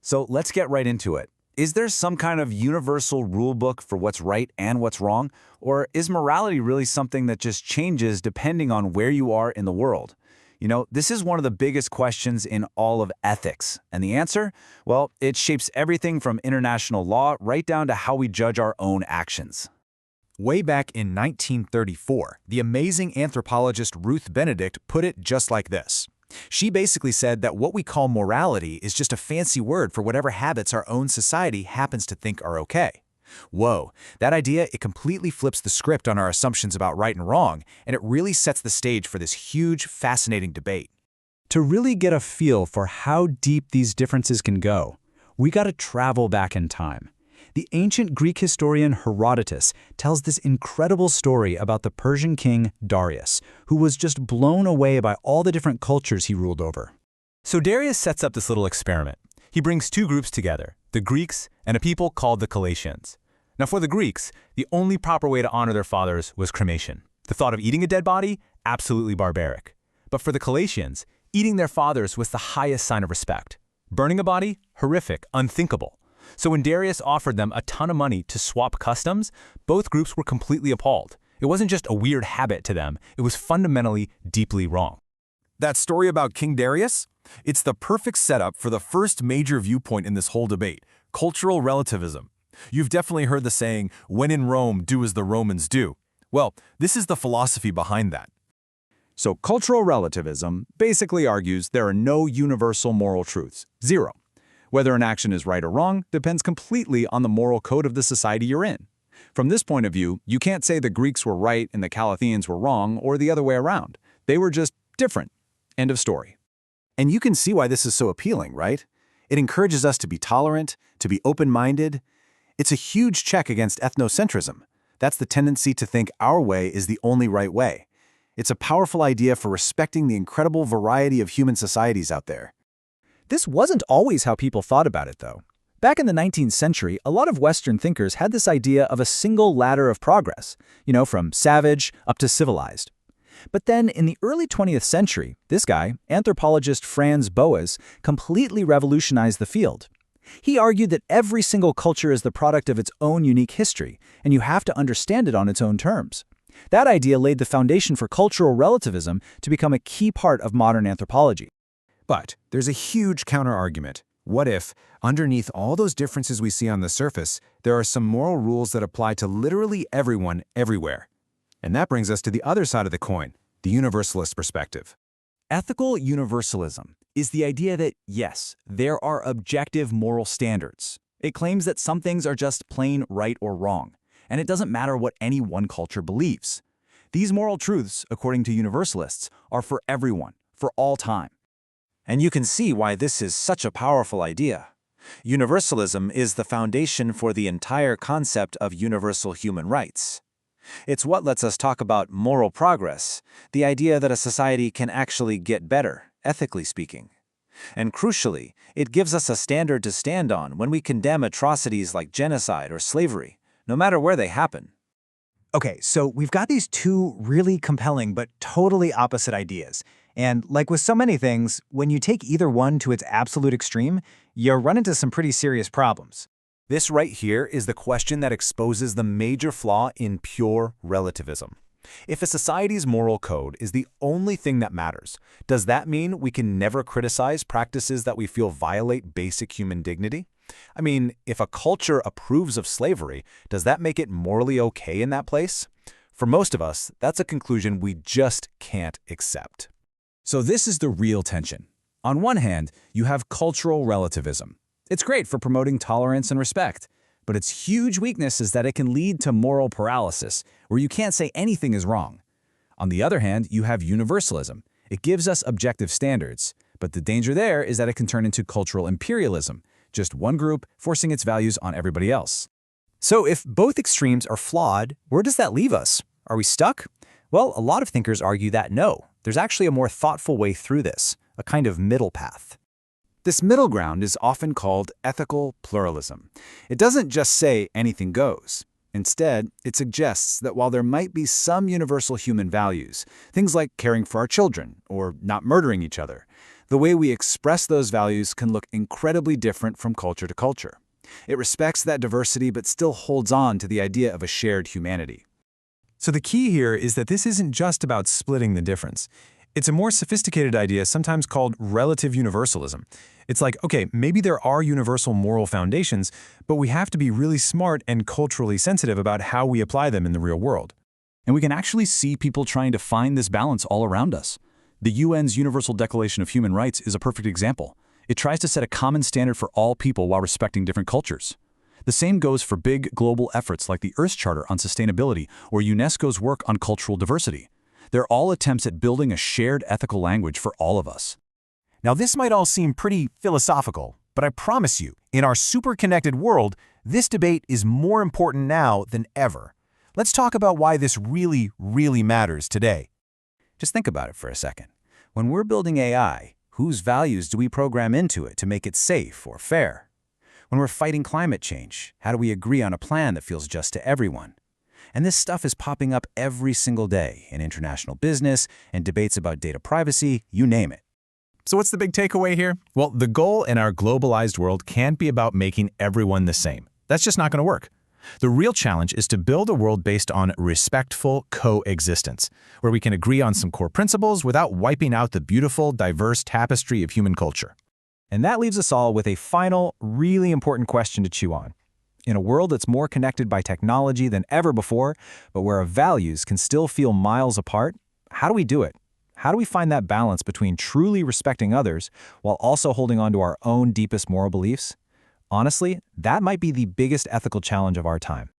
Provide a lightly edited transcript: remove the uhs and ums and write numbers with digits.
So let's get right into it. Is there some kind of universal rule book for what's right and what's wrong? Or is morality really something that just changes depending on where you are in the world? This is one of the biggest questions in all of ethics. And the answer? Well, it shapes everything from international law right down to how we judge our own actions. Way back in 1934, the amazing anthropologist Ruth Benedict put it just like this. She basically said that what we call morality is just a fancy word for whatever habits our own society happens to think are okay. Whoa, that idea, it completely flips the script on our assumptions about right and wrong, and it really sets the stage for this huge, fascinating debate. To really get a feel for how deep these differences can go, we gotta travel back in time. The ancient Greek historian Herodotus tells this incredible story about the Persian king Darius, who was just blown away by all the different cultures he ruled over. So Darius sets up this little experiment. He brings two groups together, the Greeks and a people called the Calaitians. Now for the Greeks, the only proper way to honor their fathers was cremation. The thought of eating a dead body? Absolutely barbaric. But for the Calaitians, eating their fathers was the highest sign of respect. Burning a body? Horrific, unthinkable. So when Darius offered them a ton of money to swap customs, both groups were completely appalled. It wasn't just a weird habit to them, it was fundamentally deeply wrong. That story about King Darius? It's the perfect setup for the first major viewpoint in this whole debate, cultural relativism. You've definitely heard the saying, when in Rome, do as the Romans do. Well, this is the philosophy behind that. So cultural relativism basically argues there are no universal moral truths, zero. Whether an action is right or wrong depends completely on the moral code of the society you're in. From this point of view, you can't say the Greeks were right and the Calaithians were wrong or the other way around. They were just different. End of story. And you can see why this is so appealing, right? It encourages us to be tolerant, to be open-minded. It's a huge check against ethnocentrism. That's the tendency to think our way is the only right way. It's a powerful idea for respecting the incredible variety of human societies out there. This wasn't always how people thought about it, though. Back in the 19th century, a lot of Western thinkers had this idea of a single ladder of progress, from savage up to civilized. But then in the early 20th century, this guy, anthropologist Franz Boas, completely revolutionized the field. He argued that every single culture is the product of its own unique history, and you have to understand it on its own terms. That idea laid the foundation for cultural relativism to become a key part of modern anthropology. But there's a huge counter-argument. What if, underneath all those differences we see on the surface, there are some moral rules that apply to literally everyone, everywhere? And that brings us to the other side of the coin, the universalist perspective. Ethical universalism is the idea that, yes, there are objective moral standards. It claims that some things are just plain right or wrong, and it doesn't matter what any one culture believes. These moral truths, according to universalists, are for everyone, for all time. And you can see why this is such a powerful idea. Universalism is the foundation for the entire concept of universal human rights. It's what lets us talk about moral progress, the idea that a society can actually get better, ethically speaking. And crucially, it gives us a standard to stand on when we condemn atrocities like genocide or slavery, no matter where they happen. Okay, so we've got these two really compelling but totally opposite ideas. And like with so many things, when you take either one to its absolute extreme, you run into some pretty serious problems. This right here is the question that exposes the major flaw in pure relativism. If a society's moral code is the only thing that matters, does that mean we can never criticize practices that we feel violate basic human dignity? I mean, if a culture approves of slavery, does that make it morally okay in that place? For most of us, that's a conclusion we just can't accept. So this is the real tension. On one hand, you have cultural relativism. It's great for promoting tolerance and respect, but its huge weakness is that it can lead to moral paralysis, where you can't say anything is wrong. On the other hand, you have universalism. It gives us objective standards, but the danger there is that it can turn into cultural imperialism, just one group forcing its values on everybody else. So if both extremes are flawed, where does that leave us? Are we stuck? Well, a lot of thinkers argue that no, there's actually a more thoughtful way through this, a kind of middle path. This middle ground is often called ethical pluralism. It doesn't just say anything goes. Instead, it suggests that while there might be some universal human values, things like caring for our children or not murdering each other, The way we express those values can look incredibly different from culture to culture. It respects that diversity but still holds on to the idea of a shared humanity. So the key here is that this isn't just about splitting the difference. It's a more sophisticated idea, sometimes called relative universalism. It's like, okay, maybe there are universal moral foundations, but we have to be really smart and culturally sensitive about how we apply them in the real world. And we can actually see people trying to find this balance all around us. The UN's Universal Declaration of Human Rights is a perfect example. It tries to set a common standard for all people while respecting different cultures. The same goes for big global efforts like the Earth Charter on Sustainability or UNESCO's work on cultural diversity. They're all attempts at building a shared ethical language for all of us. Now, this might all seem pretty philosophical, but I promise you, in our super-connected world, this debate is more important now than ever. Let's talk about why this really, really matters today. Just think about it for a second. When we're building AI, whose values do we program into it to make it safe or fair? When we're fighting climate change, how do we agree on a plan that feels just to everyone? And this stuff is popping up every single day in international business and debates about data privacy, you name it. So what's the big takeaway here? Well, the goal in our globalized world can't be about making everyone the same. That's just not going to work. The real challenge is to build a world based on respectful coexistence, where we can agree on some core principles without wiping out the beautiful, diverse tapestry of human culture. And that leaves us all with a final, really important question to chew on. In a world that's more connected by technology than ever before, but where our values can still feel miles apart, how do we do it? How do we find that balance between truly respecting others while also holding on to our own deepest moral beliefs? Honestly, that might be the biggest ethical challenge of our time.